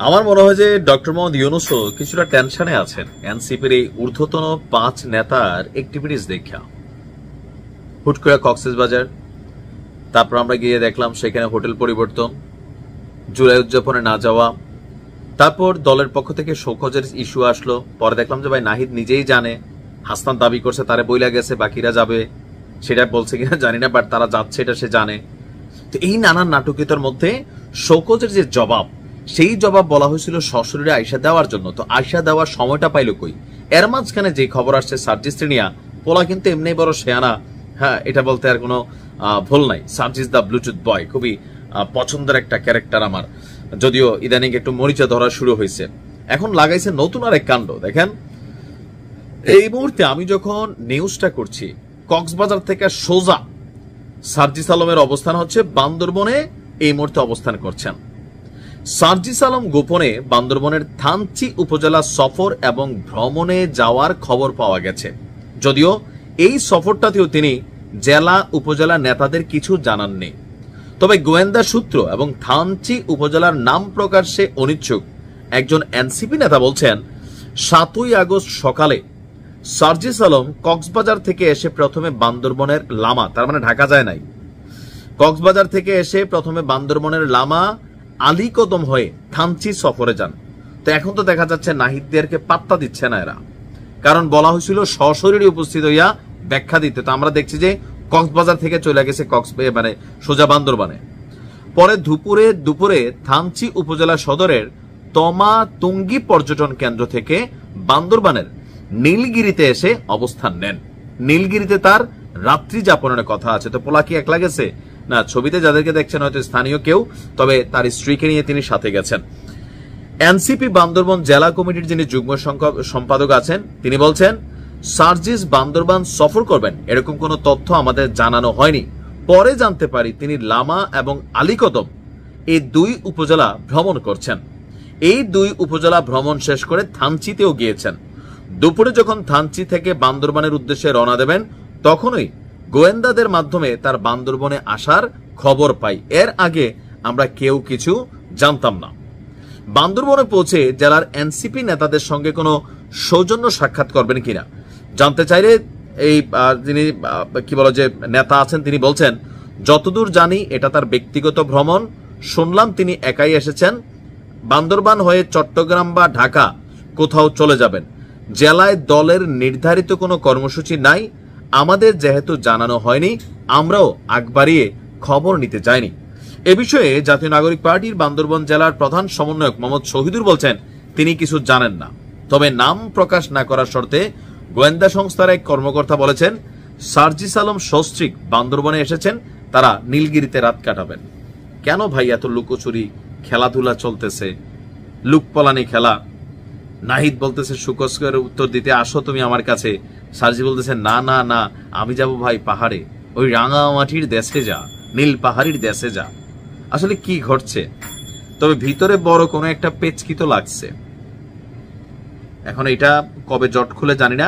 আমার মনে হয় যে ডক্টর মোহাম্মদ ইউনূসও কিছুটা টেনশনে আছেন এনসিপির এই ঊর্ধ্বতন 5 নেতার অ্যাক্টিভিটিস দেখা। হুট করে কক্সবাজার, তারপর আমরা গিয়ে দেখলাম সেখানে হোটেল পরিবর্তন, জুলাই উদযাপনে না যাওয়া, তারপর দলের পক্ষ থেকে শোকজের ইস্যু আসলো। পরে দেখলাম যে ভাই নাহিদ নিজেই জানে, হাসনাত দাবি করছে তারে বইলা গেছে বাকিরা যাবে, সেটা বলছে কিনা জানি না, বাট তারা যাচ্ছে এটা সে জানে। তো এই নানান নাটকীয়তার মধ্যে শোকজের যে জবাব, সেই জবাব বলা হয়েছিল সশরীরে আয়সা দেওয়ার জন্য। তো আয়সা দেওয়ার সময়টা পাইল কই? এর মাঝখানে যে খবর আসছে সার্জিস নিয়া, পোলা কিন্তু এমনি বড় শেয়ানা, হ্যাঁ এটা বলতে আর কোনো ভুল নাই। সার্জিস দা ব্লুটুথ বয় খুবই পছন্দের একটা ক্যারেক্টার আমার, যদিও ইদানিং একটু মরিচা ধরা শুরু হয়েছে। এখন লাগাইছে নতুন আরেক কাণ্ড। দেখেন, এই মুহূর্তে আমি যখন নিউজটা করছি, কক্সবাজার থেকে সোজা সার্জিস আলমের অবস্থান হচ্ছে বান্দরবনে, এই মুহূর্তে অবস্থান করছেন। সার্জিস আলম গোপনে বান্দরবনের থানচি উপজেলা সফর এবং ভ্রমণে যাওয়ার খবর পাওয়া গেছে, যদিও এই সফরটাতেও তিনি জেলা উপজেলা নেতাদের কিছু জানাননি। তবে গোয়েন্দা সূত্র এবং থানচি উপজেলার নাম প্রকাশে অনিচ্ছুক একজন এনসিপি নেতা বলছেন, 7ই আগস্ট সকালে সার্জিস আলম কক্সবাজার থেকে এসে প্রথমে বান্দরবনের লামা, তার মানে ঢাকা যায় নাই, কক্সবাজার থেকে এসে প্রথমে বান্দরবনের লামা আলীকদম হয়ে থানচি সফরে যান। তো এখন তো দেখা যাচ্ছে নাহিদদেরকে পাত্তা দিচ্ছে না এরা, কারণ বলা হয়েছিল সশরীরে উপস্থিত হইয়া ব্যাখ্যা দিতে। তো আমরা দেখছি যে কক্সবাজার থেকে চলে গেছে মানে সোজা বান্দরবানে। পরে দুপুরে থানচি উপজেলা সদরের তমা তুঙ্গি পর্যটন কেন্দ্র থেকে বান্দরবানের নীলগিরিতে এসে অবস্থান নেন। নীলগিরিতে তার রাত্রি যাপনের কথা আছে। তো পোলা কি একলা গেছে না, ছবিতে যাদেরকে দেখছেন হয়তো স্থানীয় কেউ, তবে তার স্ত্রীকে নিয়ে তিনি সাথে গেছেন। এনসিপি বান্দরবান জেলা কমিটির যিনি যুগ্ম সম্পাদক আছেন, তিনি বলছেন, সার্জিস বান্দরবান সফর করবেন এরকম কোনো তথ্য আমাদের জানানো হয়নি। পরে জানতে পারি তিনি লামা এবং আলীকদম এই 2 উপজেলা ভ্রমণ করছেন। এই 2 উপজেলা ভ্রমণ শেষ করে থানচিতেও গিয়েছেন। দুপুরে যখন থানচি থেকে বান্দরবানের উদ্দেশ্যে রওনা দেবেন, তখনই গোয়েন্দাদের মাধ্যমে তার বান্দরবনে আসার খবর পাই। এর আগে আমরা কেউ কিছু জানতাম না। বান্দরবনে পৌঁছে জেলার এনসিপি নেতাদের সঙ্গে কোনো সৌজন্য সাক্ষাৎ করবেন কিনা জানতে চাইলে এই যিনি কি বলে যে নেতা আছেন, তিনি বলছেন, যতদূর জানি এটা তার ব্যক্তিগত ভ্রমণ। শুনলাম তিনি একাই এসেছেন, বান্দরবান হয়ে চট্টগ্রাম বা ঢাকা কোথাও চলে যাবেন। জেলায় দলের নির্ধারিত কোনো কর্মসূচি নাই, আমাদের যেহেতু জানানো হয়নি, আমরাও আগ বাড়িয়ে খবর নিতে চাইনি। এ বিষয়ে জাতীয় নাগরিক পার্টির বান্দরবান জেলার প্রধান সমন্বয়ক মোহাম্মদ শহীদুর বলছেন, তিনি কিছু জানেন না। তবে নাম প্রকাশ না করার শর্তে গোয়েন্দা সংস্থার এক কর্মকর্তা বলেছেন, সার্জিস আলম সস্ত্রীক বান্দরবনে এসেছেন, তারা নীলগিরিতে রাত কাটাবেন। কেন ভাই এত লুকোচুরি খেলাধুলা চলতেছে, লুকপলানি খেলা? নাহিদ বলতেছে সুকস্কর উত্তর দিতে, আসো তুমি আমার কাছে। সার্জি বলতেছে, না না না, আমি যাব ভাই পাহাড়ে, ওই রাঙামাটির দেশে যা, নীল পাহাড়ির দেশে যা। আসলে কি ঘটছে? তবে ভিতরে বড় কোনো একটা পেচকি তো লাগছে। এখন এটা কবে জট খুলে জানি না,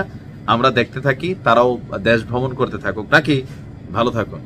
আমরা দেখতে থাকি, তারাও দেশ ভ্রমণ করতে থাকুক নাকি। ভালো থাকুন।